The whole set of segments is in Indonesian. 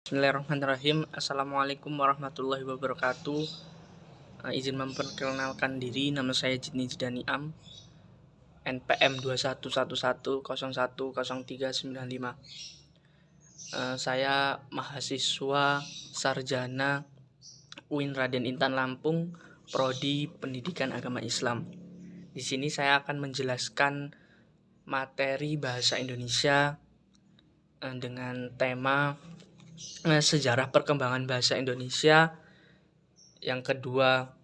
Bismillahirrahmanirrahim. Assalamualaikum warahmatullahi wabarakatuh. Izin memperkenalkan diri, nama saya Jidni Jidaniam, NPM 2111010395. Saya mahasiswa sarjana UIN Raden Intan Lampung, Prodi Pendidikan Agama Islam. Di sini saya akan menjelaskan materi bahasa Indonesia dengan tema sejarah perkembangan bahasa Indonesia. Yang kedua,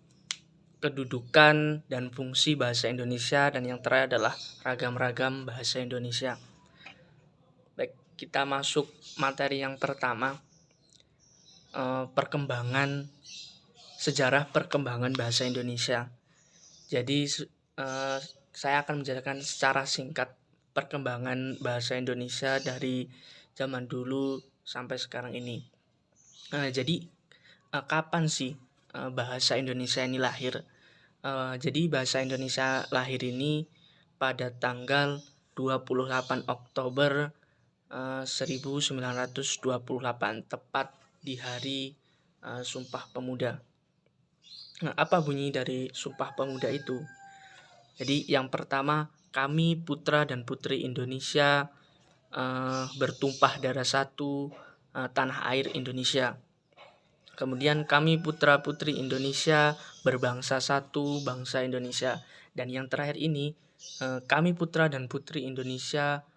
kedudukan dan fungsi bahasa Indonesia, dan yang terakhir adalah ragam-ragam bahasa Indonesia. Baik, kita masuk materi yang pertama, sejarah perkembangan bahasa Indonesia. Jadi saya akan menjelaskan secara singkat perkembangan bahasa Indonesia dari zaman dulu sampai sekarang ini. Jadi kapan sih bahasa Indonesia ini lahir? Jadi bahasa Indonesia lahir ini pada tanggal 28 Oktober 1928, tepat di hari Sumpah Pemuda. Apa bunyi dari Sumpah Pemuda itu? Jadi yang pertama, kami putra dan putri Indonesia bertumpah darah satu, tanah air Indonesia. Kemudian kami putra-putri Indonesia berbangsa satu, bangsa Indonesia. Dan yang terakhir ini, kami putra dan putri Indonesia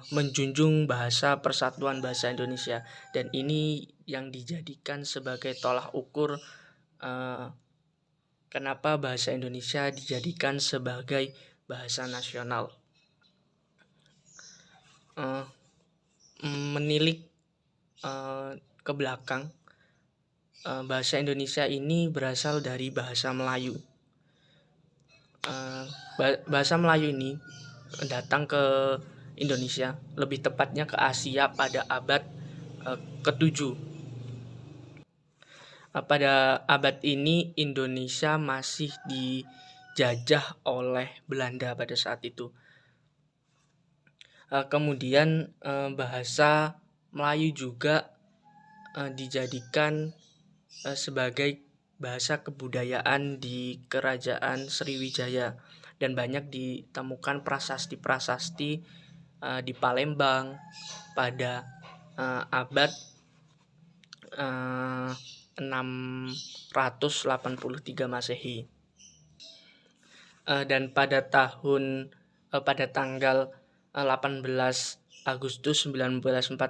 menjunjung bahasa persatuan bahasa Indonesia. Dan ini yang dijadikan sebagai tolak ukur kenapa bahasa Indonesia dijadikan sebagai bahasa nasional. Menilik ke belakang, bahasa Indonesia ini berasal dari bahasa Melayu. Bahasa Melayu ini datang ke Indonesia, lebih tepatnya ke Asia pada abad ke-7. Pada abad ini Indonesia masih dijajah oleh Belanda pada saat itu. Kemudian bahasa Melayu juga dijadikan sebagai bahasa kebudayaan di Kerajaan Sriwijaya, dan banyak ditemukan prasasti-prasasti di Palembang pada abad 683 Masehi. Dan pada tanggal 18 Agustus 1945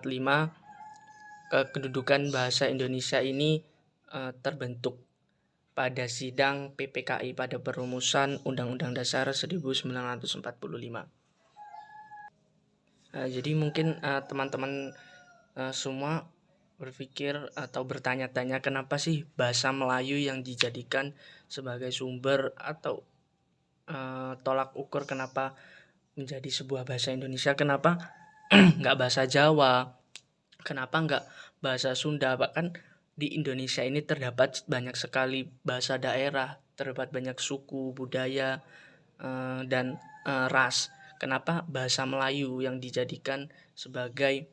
kedudukan bahasa Indonesia ini terbentuk pada sidang PPKI pada perumusan Undang-Undang Dasar 1945. Jadi mungkin teman-teman semua berpikir atau bertanya-tanya, kenapa sih bahasa Melayu yang dijadikan sebagai sumber atau tolak ukur kenapa menjadi sebuah bahasa Indonesia? Kenapa nggak bahasa Jawa? Kenapa nggak bahasa Sunda? Bahkan di Indonesia ini terdapat banyak sekali bahasa daerah, terdapat banyak suku, budaya, dan ras. Kenapa bahasa Melayu yang dijadikan sebagai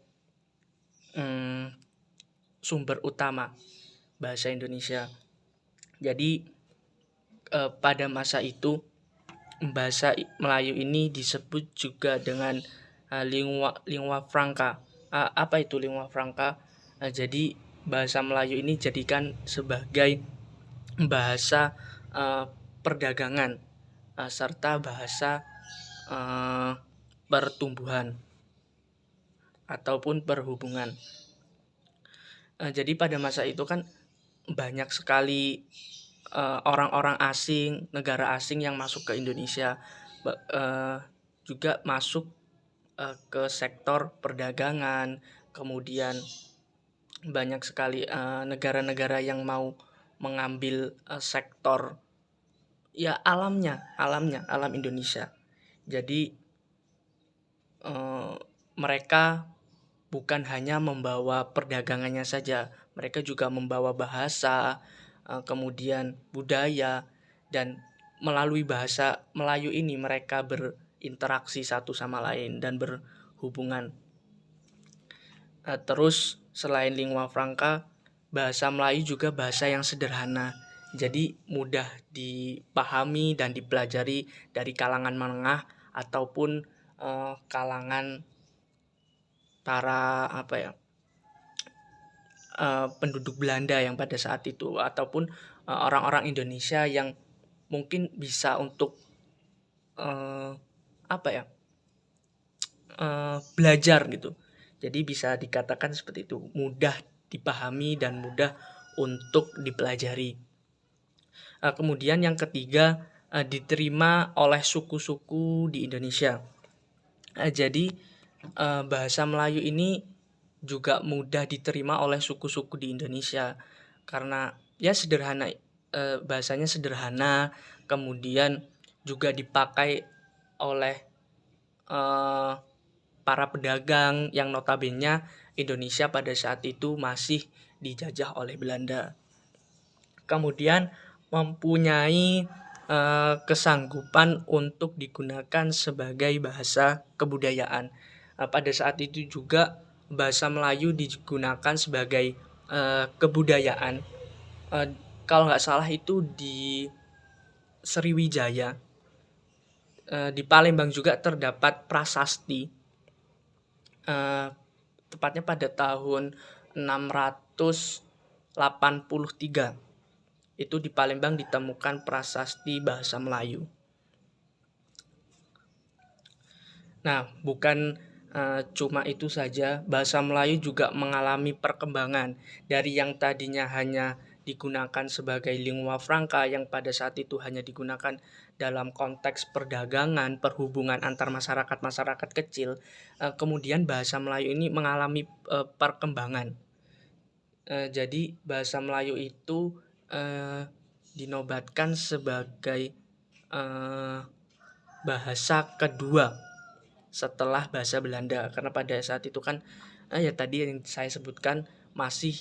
sumber utama bahasa Indonesia? Jadi pada masa itu bahasa Melayu ini disebut juga dengan lingua franca. Apa itu lingua franca? Jadi bahasa Melayu ini jadikan sebagai bahasa perdagangan serta bahasa pertumbuhan ataupun perhubungan. Jadi pada masa itu kan banyak sekali orang-orang asing, negara asing yang masuk ke Indonesia, juga masuk ke sektor perdagangan. Kemudian banyak sekali negara-negara yang mau mengambil sektor alam Indonesia. Jadi mereka bukan hanya membawa perdagangannya saja, mereka juga membawa bahasa, kemudian budaya, dan melalui bahasa Melayu ini mereka berinteraksi satu sama lain dan berhubungan. Terus selain lingua franca, bahasa Melayu juga bahasa yang sederhana. Jadi mudah dipahami dan dipelajari dari kalangan menengah ataupun kalangan para penduduk Belanda yang pada saat itu, ataupun orang-orang Indonesia yang mungkin bisa untuk eh, belajar gitu. Jadi bisa dikatakan seperti itu, mudah dipahami dan mudah untuk dipelajari. Kemudian yang ketiga, diterima oleh suku-suku di Indonesia. Jadi bahasa Melayu ini juga mudah diterima oleh suku-suku di Indonesia karena ya sederhana, bahasanya sederhana, kemudian juga dipakai oleh eh, para pedagang yang notabene Indonesia pada saat itu masih dijajah oleh Belanda. Kemudian mempunyai kesanggupan untuk digunakan sebagai bahasa kebudayaan. Pada saat itu juga bahasa Melayu digunakan sebagai kebudayaan. Kalau nggak salah itu di Sriwijaya, di Palembang juga terdapat prasasti, tepatnya pada tahun 683. Itu di Palembang ditemukan prasasti bahasa Melayu. Nah, bukan cuma itu saja, bahasa Melayu juga mengalami perkembangan dari yang tadinya hanya digunakan sebagai lingua franca yang pada saat itu hanya digunakan dalam konteks perdagangan, perhubungan antar masyarakat kecil. Kemudian bahasa Melayu ini mengalami perkembangan. Jadi bahasa Melayu itu dinobatkan sebagai bahasa kedua setelah bahasa Belanda, karena pada saat itu kan ya tadi yang saya sebutkan masih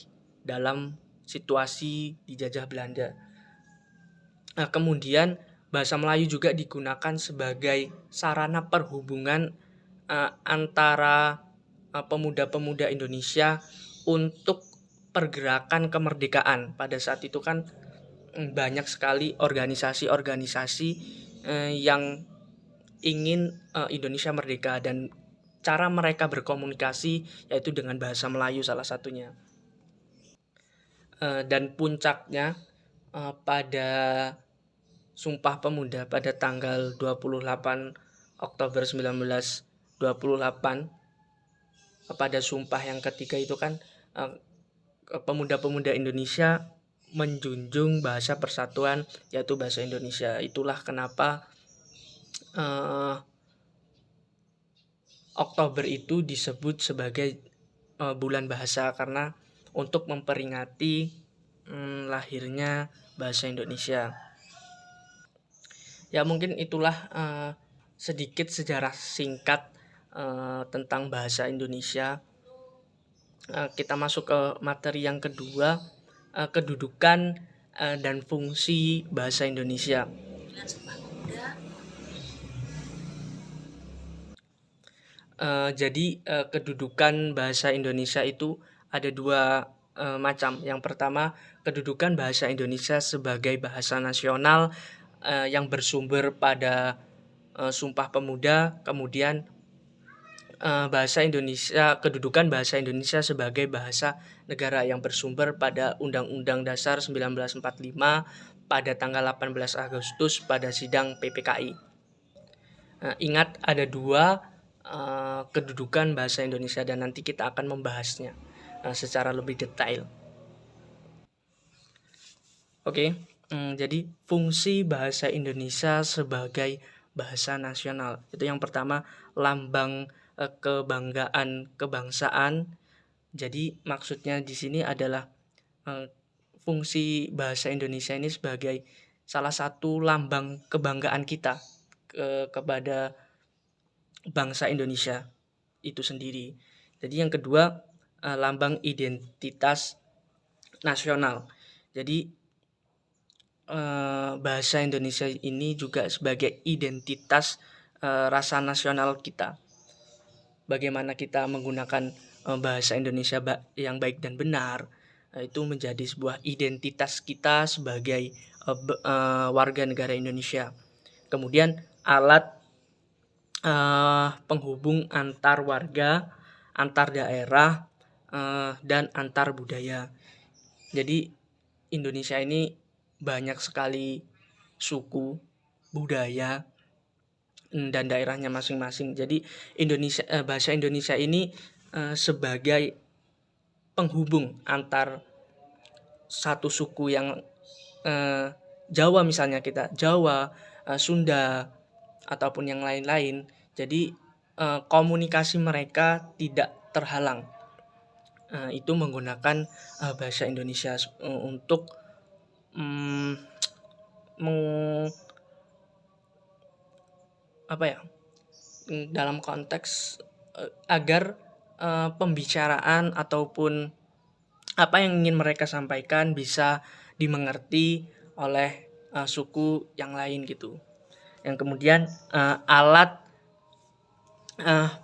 dalam situasi dijajah Belanda. Kemudian bahasa Melayu juga digunakan sebagai sarana perhubungan antara pemuda-pemuda Indonesia untuk pergerakan kemerdekaan. Pada saat itu kan banyak sekali organisasi-organisasi yang ingin Indonesia merdeka, dan cara mereka berkomunikasi yaitu dengan bahasa Melayu salah satunya. Dan puncaknya pada Sumpah Pemuda pada tanggal 28 Oktober 1928, pada sumpah yang ketiga itu kan pemuda-pemuda Indonesia menjunjung bahasa persatuan yaitu bahasa Indonesia. Itulah kenapa Oktober itu disebut sebagai bulan bahasa, karena untuk memperingati lahirnya bahasa Indonesia. Ya mungkin itulah sedikit sejarah singkat tentang bahasa Indonesia. Kita masuk ke materi yang kedua, kedudukan dan fungsi bahasa Indonesia. Jadi kedudukan bahasa Indonesia itu ada dua macam. Yang pertama, kedudukan bahasa Indonesia sebagai bahasa nasional yang bersumber pada Sumpah Pemuda. Kemudian kedudukan bahasa Indonesia sebagai bahasa negara yang bersumber pada Undang-Undang Dasar 1945 pada tanggal 18 Agustus pada sidang PPKI. Ingat ada dua kedudukan bahasa Indonesia dan nanti kita akan membahasnya secara lebih detail. Oke, jadi fungsi bahasa Indonesia sebagai bahasa nasional itu yang pertama, lambang kebanggaan kebangsaan. Jadi maksudnya di sini adalah fungsi bahasa Indonesia ini sebagai salah satu lambang kebanggaan kita kepada bangsa Indonesia itu sendiri. Jadi yang kedua, lambang identitas nasional. Jadi bahasa Indonesia ini juga sebagai identitas rasa nasional kita. Bagaimana kita menggunakan bahasa Indonesia yang baik dan benar, itu menjadi sebuah identitas kita sebagai warga negara Indonesia. Kemudian alat penghubung antar warga, antar daerah, dan antar budaya. Jadi Indonesia ini banyak sekali suku, budaya, dan daerahnya masing-masing. Jadi bahasa Indonesia ini sebagai penghubung antar satu suku yang Jawa, misalnya kita Jawa, Sunda, ataupun yang lain-lain. Jadi komunikasi mereka tidak terhalang. Itu menggunakan bahasa Indonesia untuk dalam konteks agar pembicaraan ataupun apa yang ingin mereka sampaikan bisa dimengerti oleh suku yang lain gitu. Yang kemudian alat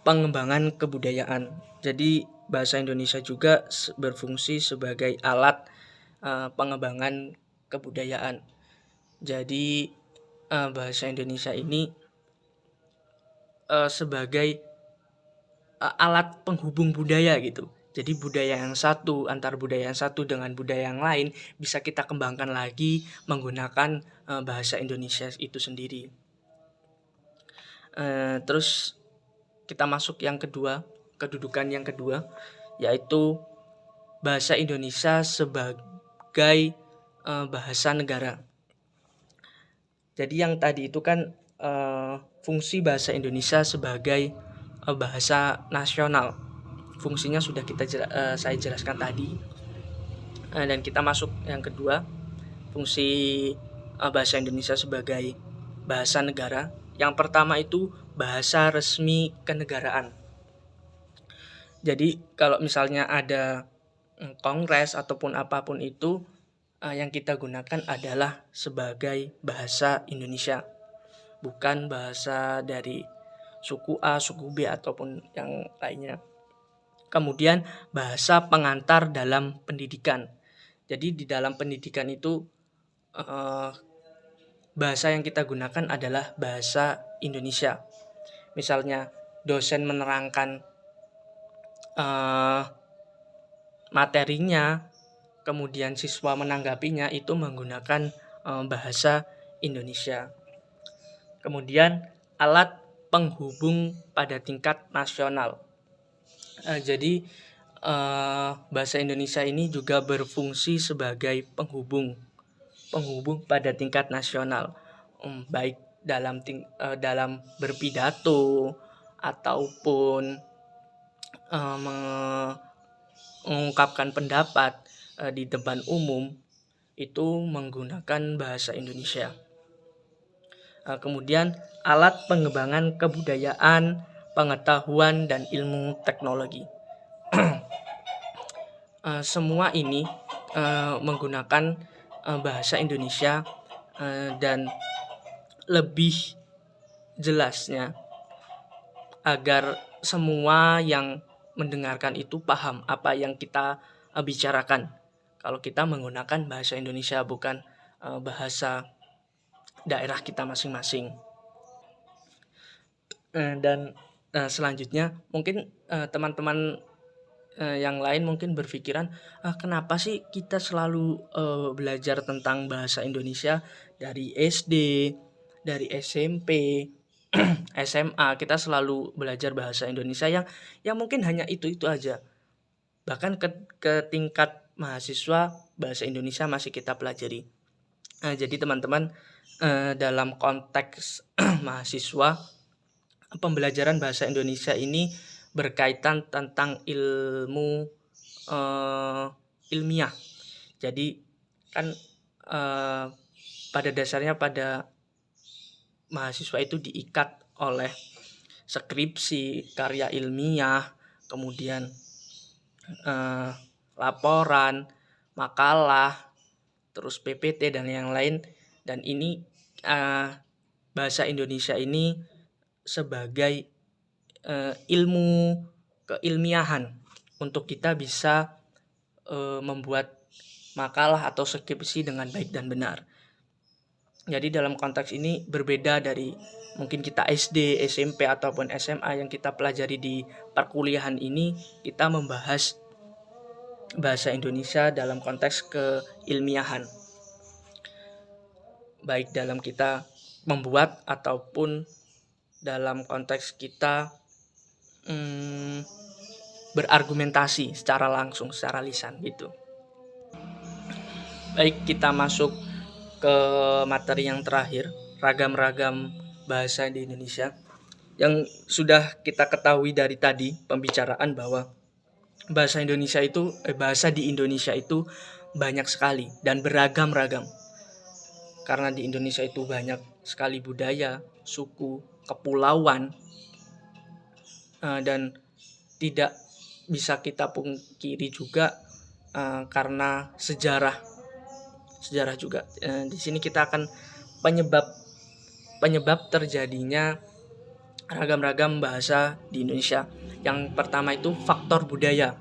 pengembangan kebudayaan. Jadi bahasa Indonesia juga berfungsi sebagai alat pengembangan kebudayaan. Jadi bahasa Indonesia ini sebagai alat penghubung budaya gitu. Jadi budaya yang satu, antar budaya yang satu dengan budaya yang lain bisa kita kembangkan lagi menggunakan bahasa Indonesia itu sendiri. Terus kita masuk yang kedua, kedudukan yang kedua, yaitu bahasa Indonesia sebagai bahasa negara. Jadi yang tadi itu kan fungsi bahasa Indonesia sebagai bahasa nasional. Fungsinya sudah saya jelaskan tadi. Dan kita masuk yang kedua, fungsi bahasa Indonesia sebagai bahasa negara. Yang pertama itu bahasa resmi kenegaraan. Jadi kalau misalnya ada kongres ataupun apapun itu, yang kita gunakan adalah sebagai bahasa Indonesia, bukan bahasa dari suku A, suku B, ataupun yang lainnya. Kemudian bahasa pengantar dalam pendidikan. Jadi di dalam pendidikan itu bahasa yang kita gunakan adalah bahasa Indonesia. Misalnya dosen menerangkan materinya, kemudian siswa menanggapinya itu menggunakan bahasa Indonesia. Kemudian alat penghubung pada tingkat nasional. Jadi bahasa Indonesia ini juga berfungsi sebagai penghubung pada tingkat nasional, baik dalam berpidato ataupun mengungkapkan pendapat di depan umum, itu menggunakan bahasa Indonesia. Kemudian alat pengembangan kebudayaan, pengetahuan, dan ilmu teknologi. Semua ini menggunakan bahasa Indonesia, dan lebih jelasnya agar semua yang mendengarkan itu paham apa yang kita bicarakan. Kalau kita menggunakan bahasa Indonesia, bukan bahasa daerah kita masing-masing. Dan selanjutnya mungkin teman-teman yang lain mungkin berpikiran, kenapa sih kita selalu belajar tentang bahasa Indonesia dari SD, dari SMP, SMA, kita selalu belajar bahasa Indonesia yang mungkin hanya itu aja. Bahkan ke tingkat mahasiswa, bahasa Indonesia masih kita pelajari. Jadi teman-teman, dalam konteks mahasiswa, pembelajaran bahasa Indonesia ini berkaitan tentang ilmu ilmiah. Jadi kan pada dasarnya pada mahasiswa itu diikat oleh skripsi, karya ilmiah, kemudian laporan, makalah, terus PPT dan yang lain. Dan ini bahasa Indonesia ini sebagai ilmu keilmiahan. untuk kita bisa membuat makalah atau skripsi dengan baik dan benar. Jadi dalam konteks ini berbeda dari mungkin kita SD, SMP ataupun SMA yang kita pelajari di perkuliahan ini. Kita membahas bahasa Indonesia dalam konteks keilmiahan, baik dalam kita membuat ataupun dalam konteks kita berargumentasi secara langsung, secara lisan gitu. Baik, kita masuk ke materi yang terakhir, ragam-ragam bahasa di Indonesia. Yang sudah kita ketahui dari tadi pembicaraan bahwa bahasa di Indonesia itu banyak sekali dan beragam-ragam. Karena di Indonesia itu banyak sekali budaya, suku, kepulauan, dan tidak bisa kita pungkiri juga karena sejarah juga. Di sini kita akan penyebab terjadinya ragam-ragam bahasa di Indonesia. Yang pertama itu faktor budaya.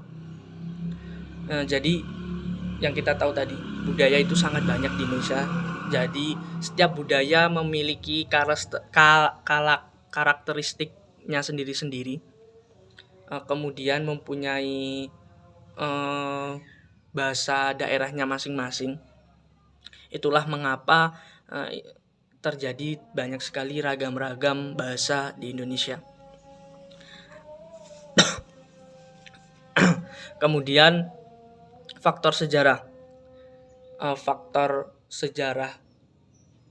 Jadi yang kita tahu tadi, budaya itu sangat banyak di Indonesia. Jadi setiap budaya memiliki karakteristiknya sendiri-sendiri. Kemudian mempunyai bahasa daerahnya masing-masing. Itulah mengapa terjadi banyak sekali ragam-ragam bahasa di Indonesia. Kemudian faktor sejarah. Faktor sejarah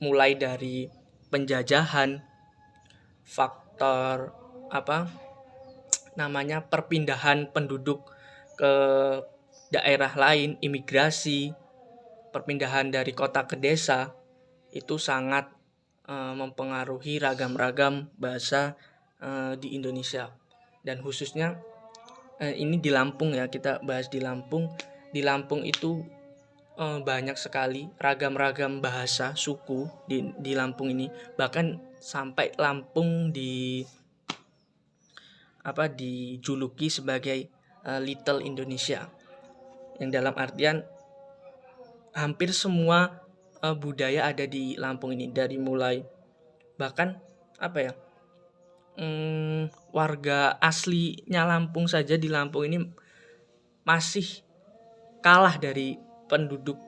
mulai dari penjajahan, faktor perpindahan penduduk ke daerah lain, imigrasi, perpindahan dari kota ke desa, itu sangat mempengaruhi ragam-ragam bahasa di Indonesia. Dan khususnya ini di Lampung ya, kita bahas di Lampung. Di Lampung itu banyak sekali ragam-ragam bahasa suku di Lampung ini. Bahkan sampai Lampung dijuluki sebagai Little Indonesia, yang dalam artian hampir semua budaya ada di Lampung ini. Dari mulai bahkan warga aslinya Lampung saja di Lampung ini masih kalah dari penduduk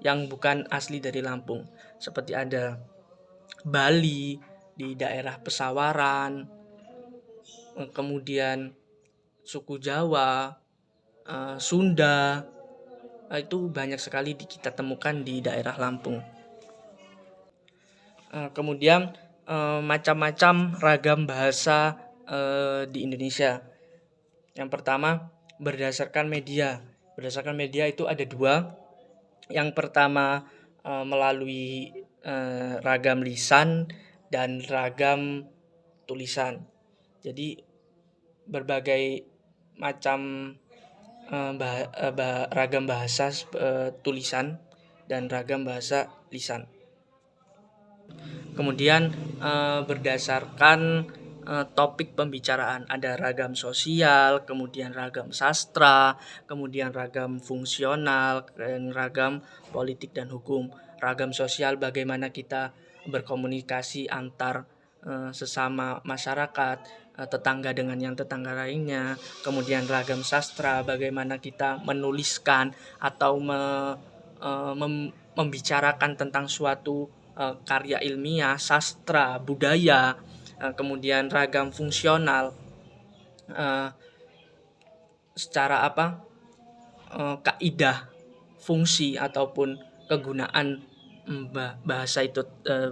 yang bukan asli dari Lampung. Seperti ada Bali di daerah Pesawaran, kemudian suku Jawa, Sunda, itu banyak sekali kita temukan di daerah Lampung. Kemudian macam-macam ragam bahasa di Indonesia. Yang pertama berdasarkan media. Berdasarkan media itu ada dua. Yang pertama melalui ragam lisan dan ragam tulisan. Jadi berbagai macam ragam bahasa tulisan dan ragam bahasa lisan. Kemudian berdasarkan topik pembicaraan, ada ragam sosial, kemudian ragam sastra, kemudian ragam fungsional, dan ragam politik dan hukum. Ragam sosial bagaimana kita berkomunikasi antar sesama masyarakat, tetangga dengan yang tetangga lainnya. Kemudian ragam sastra bagaimana kita menuliskan atau membicarakan tentang suatu karya ilmiah, sastra, budaya. Kemudian ragam fungsional secara kaidah fungsi ataupun kegunaan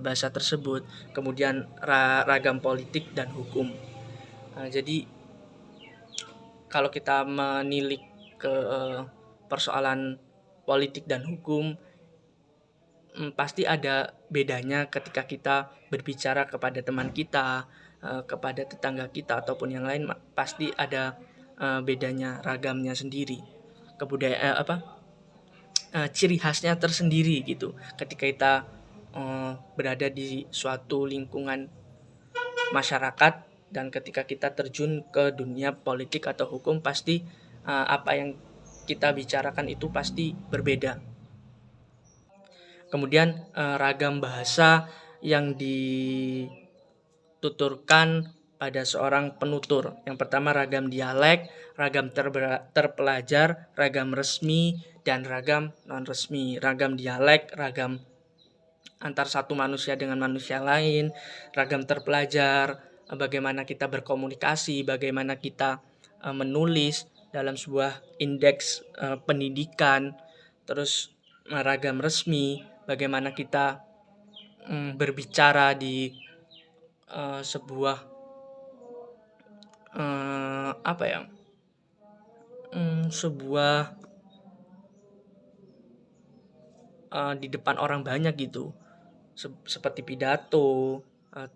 bahasa tersebut. Kemudian ragam politik dan hukum. Jadi kalau kita menilik ke persoalan politik dan hukum, pasti ada bedanya ketika kita berbicara kepada teman kita, kepada tetangga kita ataupun yang lain. Pasti ada bedanya, ragamnya sendiri, ciri khasnya tersendiri gitu. Ketika kita berada di suatu lingkungan masyarakat Dan ketika kita terjun ke dunia politik atau hukum, pasti apa yang kita bicarakan itu pasti berbeda. Kemudian ragam bahasa yang dituturkan pada seorang penutur. Yang pertama ragam dialek, ragam terpelajar, ragam resmi, dan ragam non-resmi. Ragam dialek, ragam antar satu manusia dengan manusia lain, ragam terpelajar, bagaimana kita berkomunikasi, bagaimana kita menulis dalam sebuah indeks pendidikan. Terus ragam resmi, bagaimana kita berbicara di sebuah di depan orang banyak gitu, seperti pidato,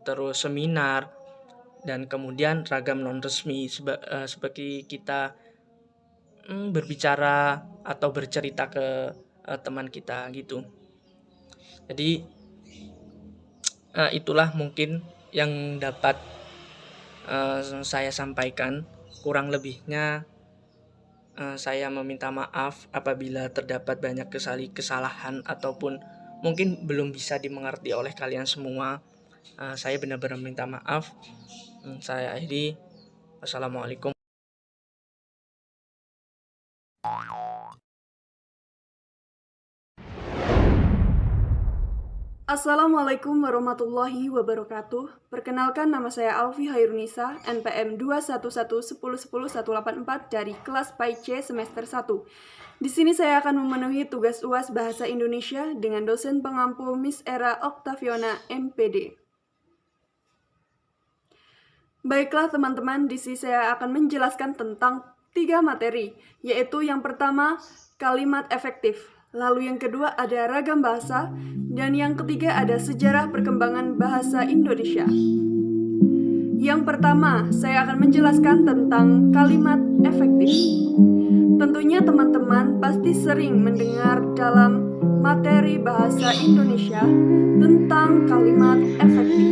terus seminar. Dan kemudian ragam non resmi, seperti kita berbicara atau bercerita ke teman kita gitu. Jadi itulah mungkin yang dapat saya sampaikan. Kurang lebihnya saya meminta maaf apabila terdapat banyak kesalahan ataupun mungkin belum bisa dimengerti oleh kalian semua. Saya benar-benar minta maaf. Saya akhiri. Wassalamualaikum. Assalamualaikum warahmatullahi wabarakatuh. Perkenalkan, nama saya Alfi Hairunisa, NPM 211110184 dari kelas PAI-C semester 1. Di sini saya akan memenuhi tugas UAS Bahasa Indonesia dengan dosen pengampu Miss Era Octaviona MPD. Baiklah teman-teman, di sini saya akan menjelaskan tentang 3 materi, yaitu yang pertama kalimat efektif. Lalu yang kedua ada ragam bahasa, dan yang ketiga ada sejarah perkembangan bahasa Indonesia. Yang pertama, saya akan menjelaskan tentang kalimat efektif. Tentunya teman-teman pasti sering mendengar dalam materi bahasa Indonesia tentang kalimat efektif.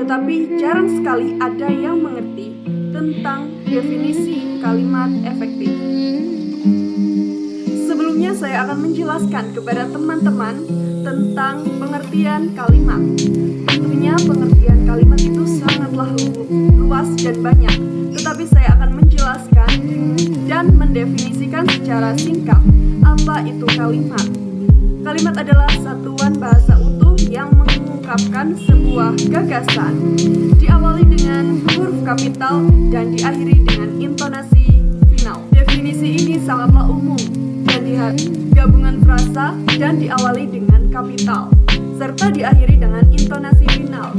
Tetapi jarang sekali ada yang mengerti tentang definisi kalimat efektif. Sebelumnya saya akan menjelaskan kepada teman-teman tentang pengertian kalimat. Tentunya pengertian kalimat itu sangatlah luas dan banyak, tetapi saya akan menjelaskan dan mendefinisikan secara singkat apa itu kalimat. Kalimat adalah satuan bahasa utuh yang mengungkapkan sebuah gagasan, diawali dengan huruf kapital dan diakhiri dengan intonasi final. Definisi ini sangatlah umum, gabungan frasa dan diawali dengan kapital serta diakhiri dengan intonasi final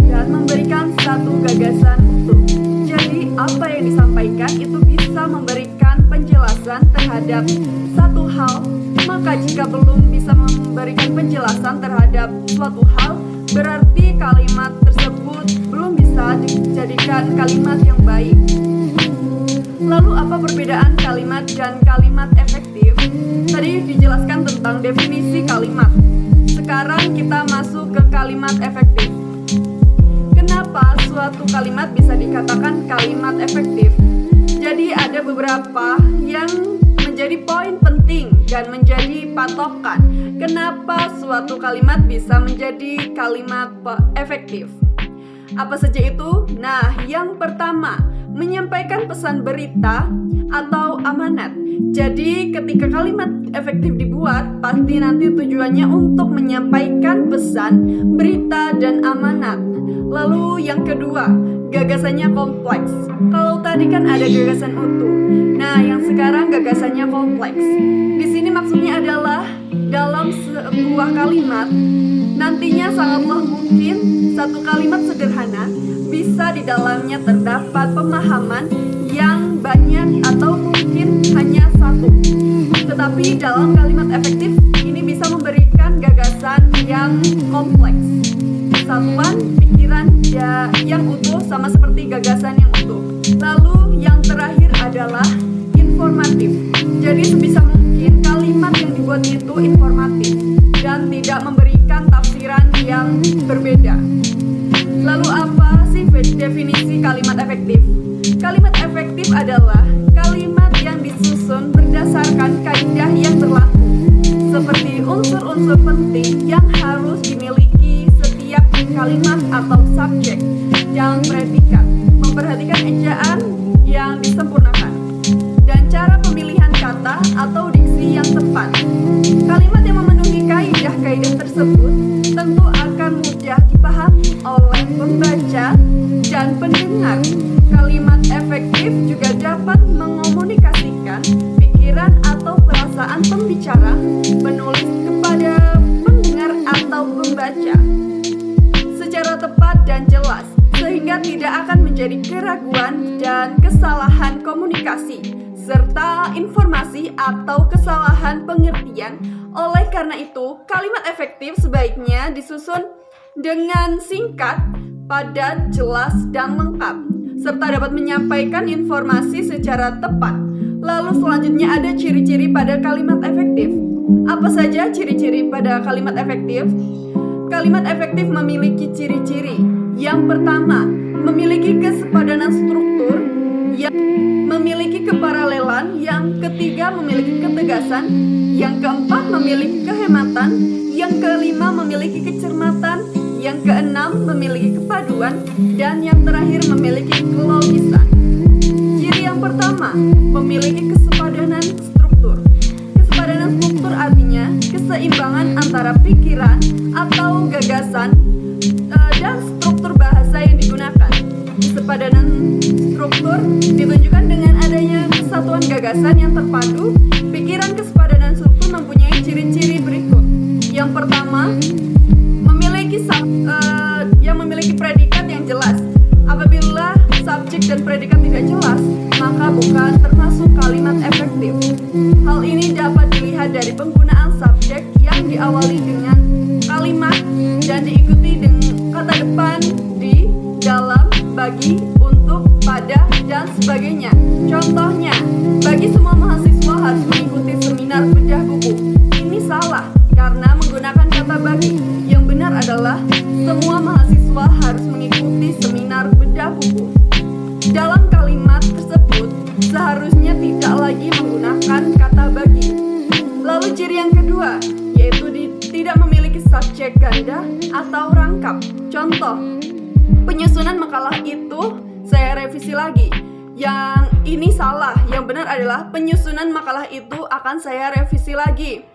dan memberikan satu gagasan utuh. Jadi apa yang disampaikan itu bisa memberikan penjelasan terhadap satu hal, maka jika belum bisa memberikan penjelasan terhadap suatu hal, berarti kalimat tersebut belum bisa dijadikan kalimat yang baik. Lalu apa perbedaan kalimat dan kalimat efektif? Tadi dijelaskan tentang definisi kalimat. Sekarang kita masuk ke kalimat efektif. Kenapa suatu kalimat bisa dikatakan kalimat efektif? Jadi ada beberapa yang menjadi poin penting dan menjadi patokan kenapa suatu kalimat bisa menjadi kalimat efektif. Apa saja itu? Nah, yang pertama, menyampaikan pesan berita atau amanat. Jadi ketika kalimat efektif dibuat, pasti nanti tujuannya untuk menyampaikan pesan, berita, dan amanat. Lalu yang kedua, gagasannya kompleks. Kalau tadi kan ada gagasan utuh. Nah, yang sekarang gagasannya kompleks. Di sini maksudnya adalah dalam sebuah kalimat nantinya sangatlah mungkin satu kalimat sederhana bisa di dalamnya terdapat pemahaman yang banyak atau mungkin hanya satu. Tetapi dalam kalimat efektif ini bisa memberikan gagasan yang kompleks. Satuan pikiran yang utuh sama seperti gagasan yang utuh. Lalu yang terakhir adalah informatif. Jadi sebisa mungkin kalimat yang dibuat itu informatif dan tidak memberikan tafsiran yang berbeda. Lalu apa sih definisi kalimat yang berlaku, seperti unsur-unsur penting yang harus dimiliki setiap kalimat atau subjek yang predikat, memperhatikan ejaan yang disempurnakan, dan cara pemilihan kata atau diksi yang tepat. Kalimat yang memenuhi kaidah-kaidah tersebut tentu akan mudah dipahami oleh pembaca dan pendengar. Kalimat efektif juga dapat mengomunikasikan pikiran atau perasaan pembicara, penulis kepada pendengar atau pembaca secara tepat dan jelas, sehingga tidak akan menjadi keraguan dan kesalahan komunikasi serta informasi atau kesalahan pengertian. Oleh karena itu, kalimat efektif sebaiknya disusun dengan singkat, padat, jelas, dan lengkap, serta dapat menyampaikan informasi secara tepat. Lalu selanjutnya ada ciri-ciri pada kalimat efektif. Apa saja ciri-ciri pada kalimat efektif? Kalimat efektif memiliki ciri-ciri. Yang pertama, memiliki kesepadanan struktur. Yang memiliki keparalelan. Yang ketiga, memiliki ketegasan. Yang keempat, memiliki kehematan. Yang kelima, memiliki kecermatan. Yang keenam, memiliki kepaduan. Dan yang terakhir, memiliki kelogisan. Ciri yang pertama, memiliki kesepadanan struktur. Kesepadanan struktur artinya keseimbangan antara pikiran atau gagasan dan struktur bahasa yang digunakan. Kesepadanan struktur ditunjukkan dengan adanya kesatuan gagasan yang terpadu. Pikiran kesepadanan struktur mempunyai ciri-ciri berikut. Yang pertama, memiliki predikat yang jelas. Apabila subjek dan predikat tidak jelas, maka bukan termasuk kalimat efektif. Hal ini dapat dilihat dari penggunaan subjek yang diawali dengan kalimat dan diikuti dengan kata depan di, dalam, bagi, untuk, pada, dan sebagainya. Contohnya, bagi semua mahasiswa harus mengikuti seminar bedah buku. Ini salah karena menggunakan kata bagi. Yang benar adalah semua mahasiswa harus mengikuti seminar bedah buku. Dalam kalimat tersebut seharusnya tidak lagi menggunakan kata bagi. Lalu ciri yang kedua, yaitu tidak memiliki subjek ganda atau rangkap. Contoh, penyusunan makalah itu saya revisi lagi. Yang ini salah, yang benar adalah penyusunan makalah itu akan saya revisi lagi.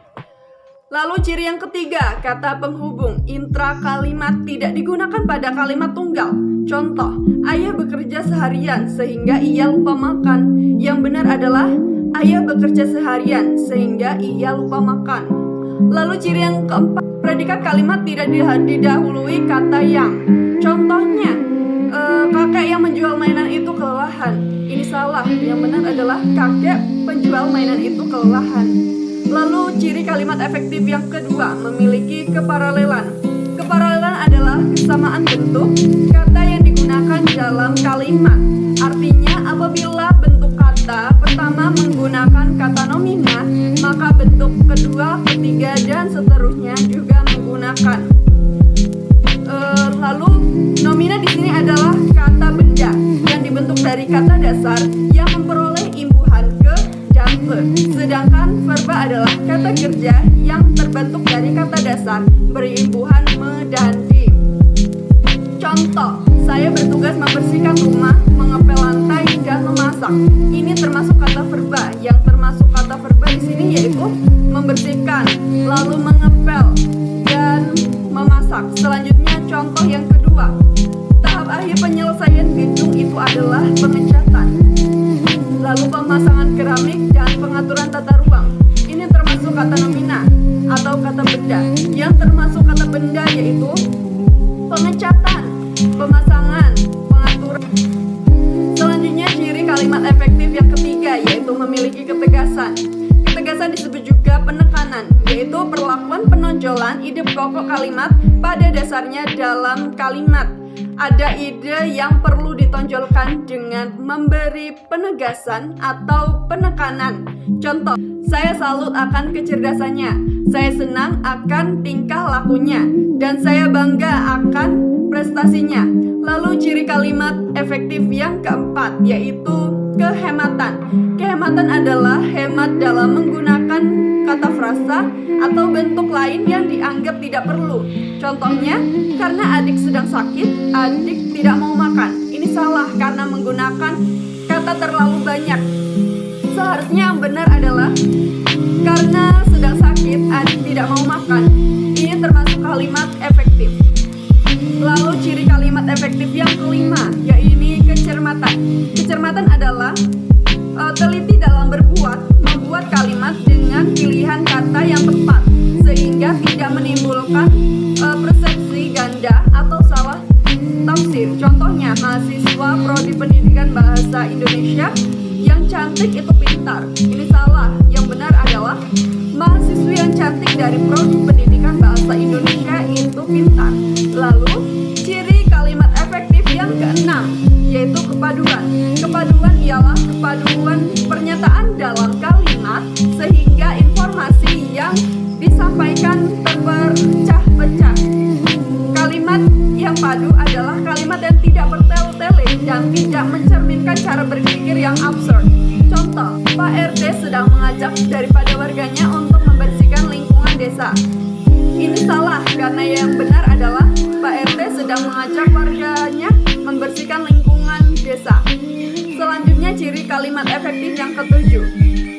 Lalu ciri yang ketiga, kata penghubung intra kalimat tidak digunakan pada kalimat tunggal. Contoh, ayah bekerja seharian sehingga ia lupa makan. Yang benar adalah ayah bekerja seharian sehingga ia lupa makan. Lalu ciri yang keempat, predikat kalimat tidak didahului kata yang. Contohnya, kakek yang menjual mainan itu kelelahan. Ini salah, yang benar adalah kakek penjual mainan itu kelelahan. Lalu ciri kalimat efektif yang kedua, memiliki keparalelan. Keparalelan adalah kesamaan bentuk kata yang digunakan dalam kalimat. Artinya apabila bentuk kata pertama menggunakan kata nomina, maka bentuk kedua, ketiga, dan seterusnya juga menggunakan. Lalu nomina di sini adalah kata benda yang dibentuk dari kata dasar yang memperoleh imbuhan ke dan pe. Sedangkan verba adalah kata kerja yang terbentuk dari kata dasar berimbuhan me dan di. Contoh, saya bertugas membersihkan rumah, mengepel lantai, dan memasak. Ini termasuk kata verba. Yang termasuk kata verba di sini yaitu membersihkan, lalu mengepel, dan memasak. Selanjutnya contoh yang kedua, tahap akhir penyelesaian gedung itu adalah pengecatan, lalu pemasangan keramik dan pengaturan tata ruang. Ini termasuk kata nomina atau kata benda. Yang termasuk kata benda yaitu pengecatan, pemasangan, pengaturan. Selanjutnya ciri kalimat efektif yang ketiga yaitu memiliki ketegasan. Ketegasan disebut juga penekanan, yaitu perlakuan penonjolan ide pokok kalimat pada dasarnya dalam kalimat. Ada ide yang perlu ditonjolkan dengan memberi penegasan atau penekanan. Contoh, saya salut akan kecerdasannya, saya senang akan tingkah lakunya, dan saya bangga akan prestasinya. Lalu ciri kalimat efektif yang keempat yaitu kehematan. Kehematan adalah hemat dalam menggunakan kata frasa atau bentuk lain yang dianggap tidak perlu. Contohnya, karena adik sedang sakit, adik tidak mau makan. Ini salah karena menggunakan kata terlalu banyak. Seharusnya yang benar adalah karena sedang sakit, adik tidak mau makan. Ini termasuk kalimat efektif. Lalu ciri kalimat efektif yang kelima, yaitu kecermatan. Kecermatan adalah teliti dalam membuat kalimat dengan pilihan kata yang tepat, sehingga tidak menimbulkan persepsi ganda atau salah tafsir. Contohnya, mahasiswa Prodi Pendidikan Bahasa Indonesia yang cantik itu pintar. Ini salah. Yang benar adalah mahasiswa yang cantik dari Prodi Pendidikan Bahasa Indonesia itu pintar. Lalu, ciri kalimat efektif yang keenam, yaitu kepaduan. Kepaduan ialah kepaduan pernyataan dalam kalimat sehingga informasi yang disampaikan terpecah-pecah. Kalimat yang padu adalah kalimat yang tidak bertele-tele dan tidak mencerminkan cara berpikir yang absurd. Contoh, Pak RT sedang mengajak daripada warganya untuk membersihkan lingkungan desa. Ini salah karena yang benar adalah Pak RT sedang mengajak warganya membersihkan lingkungan desa. Selanjutnya ciri kalimat efektif yang ketujuh,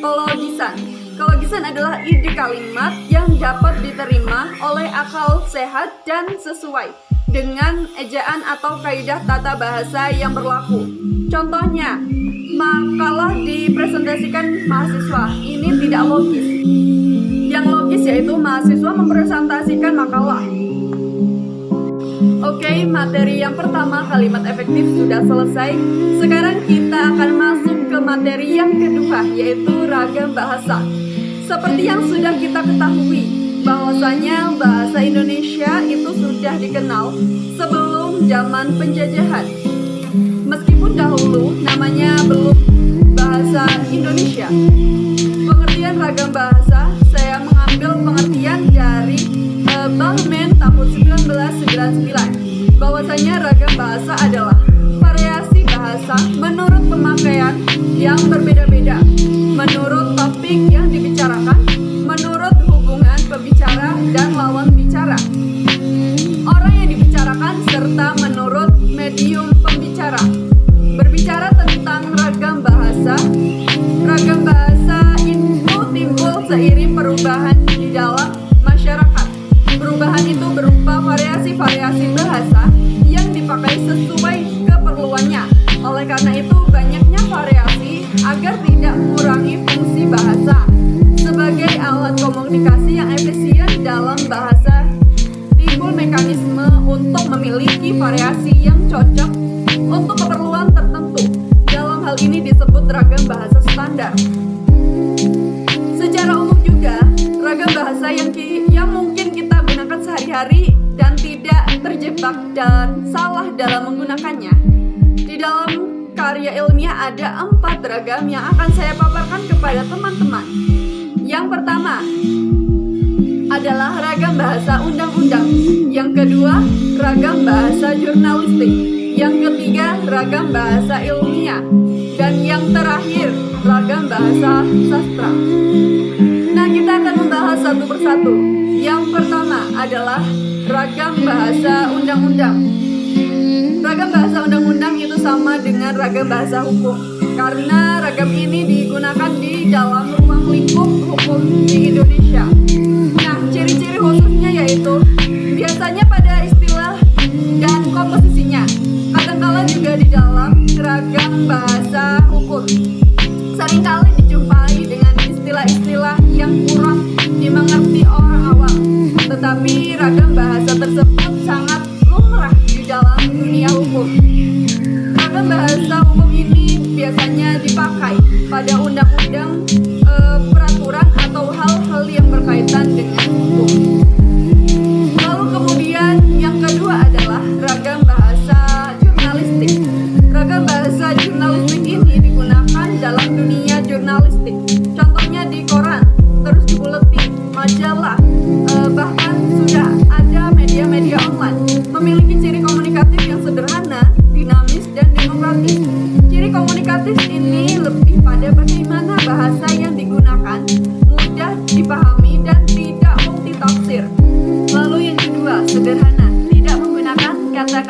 kelogisan. Kelogisan adalah ide kalimat yang dapat diterima oleh akal sehat dan sesuai dengan ejaan atau kaidah tata bahasa yang berlaku. Contohnya, makalah dipresentasikan mahasiswa. Ini tidak logis. Yang logis yaitu mahasiswa mempresentasikan makalah. Oke, materi yang pertama kalimat efektif sudah selesai. Sekarang kita akan masuk ke materi yang kedua, yaitu ragam bahasa. Seperti yang sudah kita ketahui, bahwasanya bahasa Indonesia itu sudah dikenal sebelum zaman penjajahan. Meskipun dahulu namanya belum bahasa Indonesia. Pengertian ragam bahasa, saya mengambil pengertian dari Bachmann tahun 1999. Bahwasanya ragam bahasa adalah variasi bahasa menurut pemakaian yang berbeda-beda, menurut topik yang dibicarakan, menurut hubungan pembicara dan lawan bicara, orang yang dibicarakan, serta menurut medium pembicara. Berbicara tentang ragam bahasa itu timbul seiring perubahan di dalam masyarakat. Perubahan itu berupa variasi-variasi bahasa yang dipakai sesuai keperluannya. Oleh karena itu, banyaknya variasi agar tidak mengurangi fungsi bahasa sebagai alat komunikasi yang efisien dalam bahasa. Timbul mekanisme untuk memiliki variasi yang cocok untuk keperluan tertentu. Dalam hal ini disebut ragam bahasa standar. Secara umum juga, ragam bahasa yang mungkin kita gunakan sehari-hari dan tidak terjebak dan salah dalam menggunakannya. Di dalam karya ilmiah ada 4 ragam yang akan saya paparkan kepada teman-teman. Yang pertama adalah ragam bahasa undang-undang. Yang kedua, ragam bahasa jurnalistik. Yang ketiga, ragam bahasa ilmiah. Dan yang terakhir, ragam bahasa sastra. Nah, kita akan membahas satu persatu. Yang pertama adalah ragam bahasa undang-undang. Ragam bahasa undang-undang itu sama dengan ragam bahasa hukum, karena ragam ini digunakan di dalam ruang lingkup hukum di Indonesia. Nah, ciri-ciri khususnya yaitu biasanya pada istilah dan komposisinya. Kadangkala juga di dalam ragam bahasa hukum seringkali dijumpai dengan istilah-istilah yang kurang dimengerti orang awam. Tetapi ragam bahasa tersebut sangat lumrah di dalam dunia hukum. Ragam bahasa hukum ini biasanya dipakai pada undang-undang, peraturan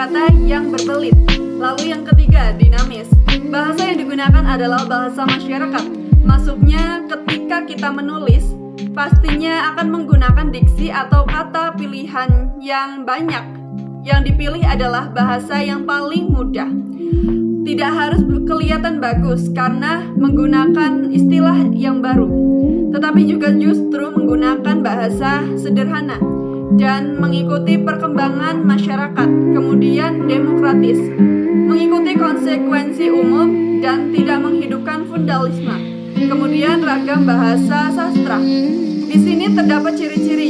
kata-kata yang berbelit. Lalu yang ketiga, dinamis. Bahasa yang digunakan adalah bahasa masyarakat. Maksudnya ketika kita menulis, pastinya akan menggunakan diksi atau kata pilihan yang banyak. Yang dipilih adalah bahasa yang paling mudah. Tidak harus kelihatan bagus karena menggunakan istilah yang baru, tetapi juga justru menggunakan bahasa sederhana dan mengikuti perkembangan masyarakat, kemudian demokratis, mengikuti konsekuensi umum dan tidak menghidupkan feudalisme. Kemudian ragam bahasa sastra. Di sini terdapat ciri-ciri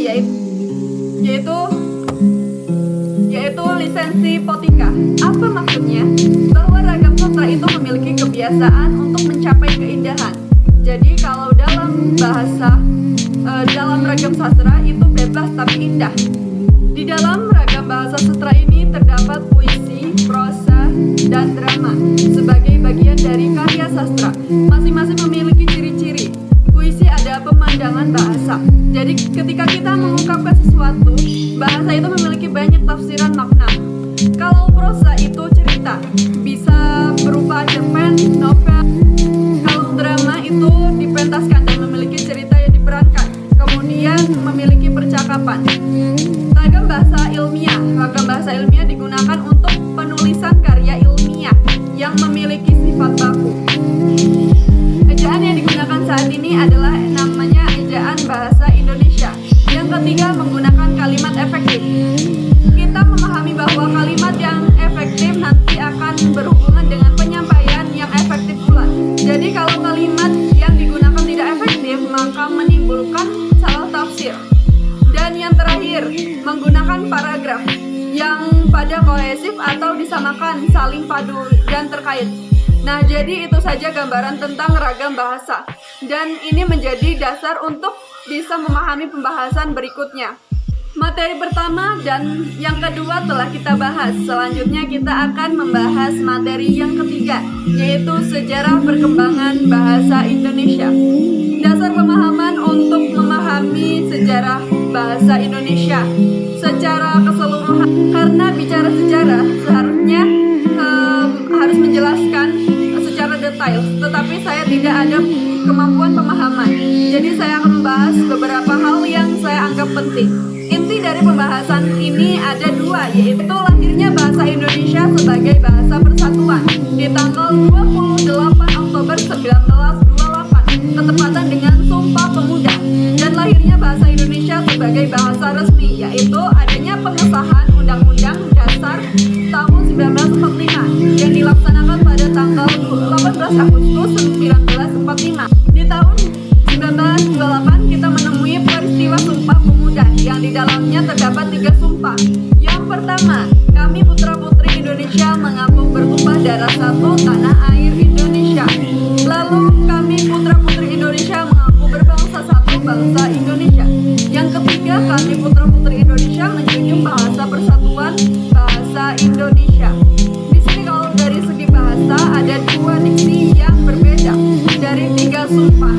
yaitu lisensi potika. Apa maksudnya? Bahwa ragam sastra itu memiliki kebiasaan untuk mencapai keindahan. Jadi kalau dalam ragam sastra itu bebas tapi indah. Di dalam ragam bahasa sastra ini terdapat puisi, prosa, dan drama sebagai bagian dari karya sastra. Masing-masing memiliki ciri-ciri. Puisi ada pemandangan bahasa. Jadi ketika kita mengungkapkan sesuatu, bahasa itu memiliki banyak tafsiran makna. Kalau prosa itu cerita, bisa berupa cerpen, novel. Kalau drama itu dipentaskan dan memiliki cerita yang diperankan, kemudian memiliki percakapan. Ragam bahasa ilmiah digunakan untuk penulisan karya ilmiah yang memiliki sifat baku. Ejaan yang digunakan saat ini adalah namanya ejaan bahasa Indonesia. Yang ketiga, menggunakan kalimat efektif. Kita memahami bahwa kalimat yang efektif nanti akan berhubungan dengan penyampaian yang efektif pula. Jadi kalau kalimat yang digunakan tidak efektif, maka menimbulkan salah tafsir. Dan yang terakhir, menggunakan paragraf yang pada kohesif atau disamakan, saling padu dan terkait. Nah, jadi itu saja gambaran tentang ragam bahasa. Dan ini menjadi dasar untuk bisa memahami pembahasan berikutnya. Materi pertama dan yang kedua telah kita bahas. Selanjutnya kita akan membahas materi yang ketiga, yaitu sejarah perkembangan bahasa Indonesia. Dasar pemahaman untuk memahami sejarah bahasa Indonesia secara keseluruhan. Karena bicara sejarah seharusnya harus menjelaskan secara detail, tetapi saya tidak ada kemampuan pemahaman. Jadi saya akan membahas beberapa hal yang saya anggap penting. Inti dari pembahasan ini ada dua, yaitu lahirnya bahasa Indonesia sebagai bahasa persatuan di tanggal 28 Oktober 1928, ketepatan dengan Sumpah Pemuda, dan lahirnya bahasa Indonesia sebagai bahasa resmi, yaitu adanya pengesahan Undang-Undang Dasar tahun 1945 yang dilaksanakan pada tanggal 18 Agustus 1945. Di tahun 1928 kita menemui peristiwa Sumpah Pemuda yang di dalamnya terdapat 3 sumpah. Yang pertama, kami putra-putri Indonesia mengaku bertumpah darah satu tanah air Indonesia. Lalu kami putra-putri Indonesia mengaku berbangsa satu bangsa Indonesia. Yang ketiga, kami putra-putri Indonesia menjunjung bahasa persatuan bahasa Indonesia. Di sini kalau dari segi bahasa ada 2 diksi yang berbeda dari 3 sumpah.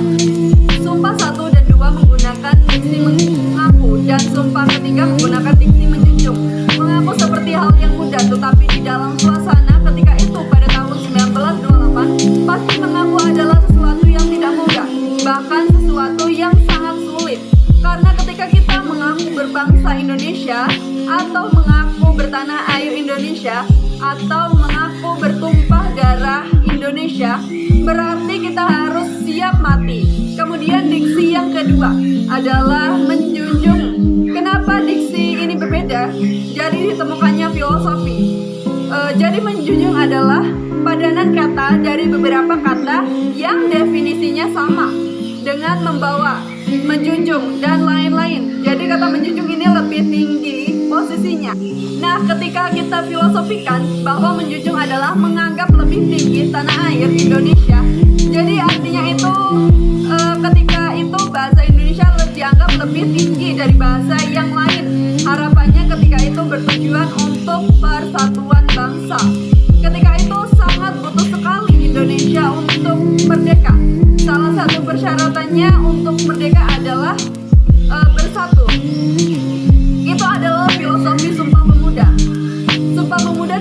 Sumpah 1 dan 2 menggunakan diksi mengaku dan sumpah ketiga menggunakan diksi menjunjung. Mengaku seperti hal yang mudah, tetapi di dalam suasana ketika itu pada tahun 1928 pasti mengaku adalah sesuatu yang tidak mudah, bahkan sesuatu yang sangat sulit. Karena ketika kita mengaku berbangsa Indonesia atau mengaku bertanah air Indonesia atau mengaku bertumpah darah Indonesia, berarti kita harus siap mati. Kemudian diksi yang kedua adalah menjunjung. Kenapa diksi ini berbeda? Jadi ditemukannya filosofi. Jadi menjunjung adalah padanan kata dari beberapa kata yang definisinya sama dengan membawa, menjunjung, dan lain-lain. Jadi kata menjunjung ini lebih tinggi posisinya. Nah, ketika kita filosofikan bahwa menjunjung adalah menganggap lebih tinggi tanah air Indonesia, jadi artinya itu ketika itu bahasa Indonesia dianggap lebih tinggi dari bahasa yang lain. Harapannya ketika itu bertujuan untuk persatuan bangsa. Ketika itu sangat butuh sekali Indonesia untuk merdeka. Salah satu persyaratannya untuk merdeka adalah bersatu. Itu adalah filosofi Sumpah Pemuda. Sumpah Pemuda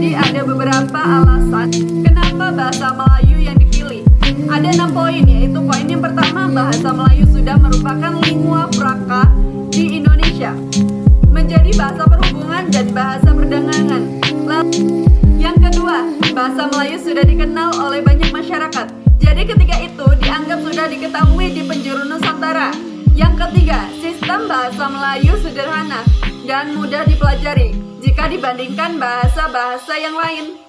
Jadi ada beberapa alasan kenapa bahasa Melayu yang dipilih. Ada 6 poin, yaitu poin yang pertama, bahasa Melayu sudah merupakan lingua franca di Indonesia, menjadi bahasa perhubungan dan bahasa perdagangan. Lalu, yang kedua, bahasa Melayu sudah dikenal oleh banyak masyarakat. Jadi ketiga itu dianggap sudah diketahui di penjuru Nusantara. Yang ketiga, sistem bahasa Melayu sederhana dan mudah dipelajari jika dibandingkan bahasa-bahasa yang lain.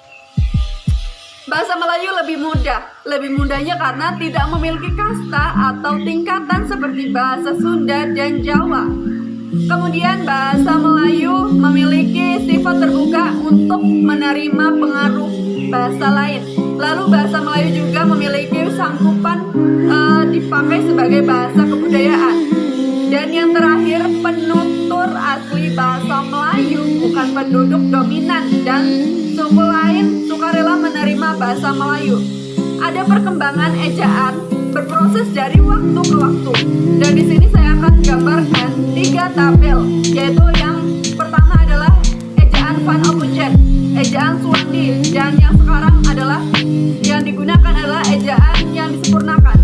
Bahasa Melayu lebih mudah. Lebih mudahnya karena tidak memiliki kasta atau tingkatan seperti bahasa Sunda dan Jawa. Kemudian bahasa Melayu memiliki sifat terbuka untuk menerima pengaruh bahasa lain. Lalu bahasa Melayu juga memiliki sangkupan dipakai sebagai bahasa kebudayaan. Dan yang terakhir, penutur asli bahasa Melayu bukan penduduk dominan dan suku lain sukarela menerima bahasa Melayu. Ada perkembangan ejaan berproses dari waktu ke waktu. Dan di sini saya akan gambarkan 3 tabel, yaitu yang pertama adalah ejaan Van Ophuijsen, ejaan Suwandi, dan yang sekarang adalah yang digunakan adalah ejaan yang disempurnakan.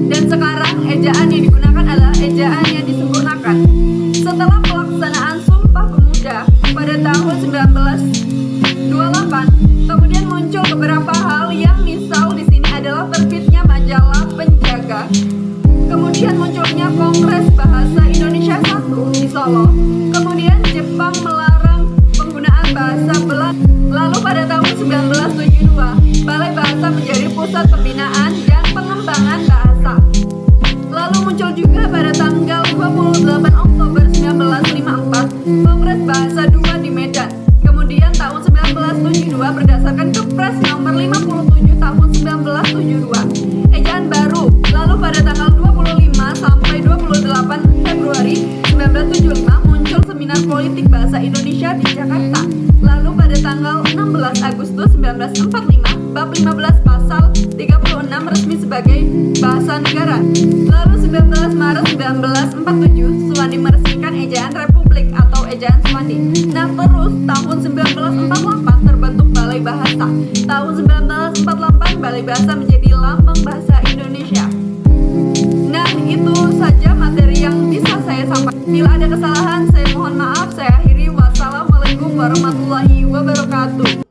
Dan sekarang ejaan yang digunakan adalah ejaan yang disempurnakan. Setelah pelaksanaan Sumpah Pemuda pada tahun 1928, kemudian muncul beberapa hal yang misal di sini adalah terbitnya majalah Penjaga. Kemudian munculnya Kongres Bahasa Indonesia I di Solo. Kemudian Jepang melarang penggunaan bahasa Belanda. Lalu pada tahun 1972, Balai Bahasa menjadi pusat pembinaan dan pengembangan bahasa. Lalu muncul juga pada tanggal 28 Oktober 1954, Kongres Bahasa II di Medan. Kemudian tahun 1972 berdasarkan Kepres nomor 57 tahun 1972, ejaan baru. Lalu pada tanggal 25 sampai 28 Februari 1975 muncul Seminar Politik Bahasa Indonesia di Jakarta. Lalu pada tanggal 16 Agustus 1945, bab 15 pasal 36 resmi sebagai bahasa negara. Lalu 19 Maret 1947, Suwandi meresmikan ejaan Republik atau ejaan Suwandi. Nah, terus tahun 1948 terbentuk Balai Bahasa. Tahun 1948 Balai Bahasa menjadi lambang bahasa Indonesia. Nah, itu saja materi yang bisa saya sampaikan. Bila ada kesalahan, saya mohon maaf. Saya akhiri. Wassalamualaikum warahmatullahi wabarakatuh.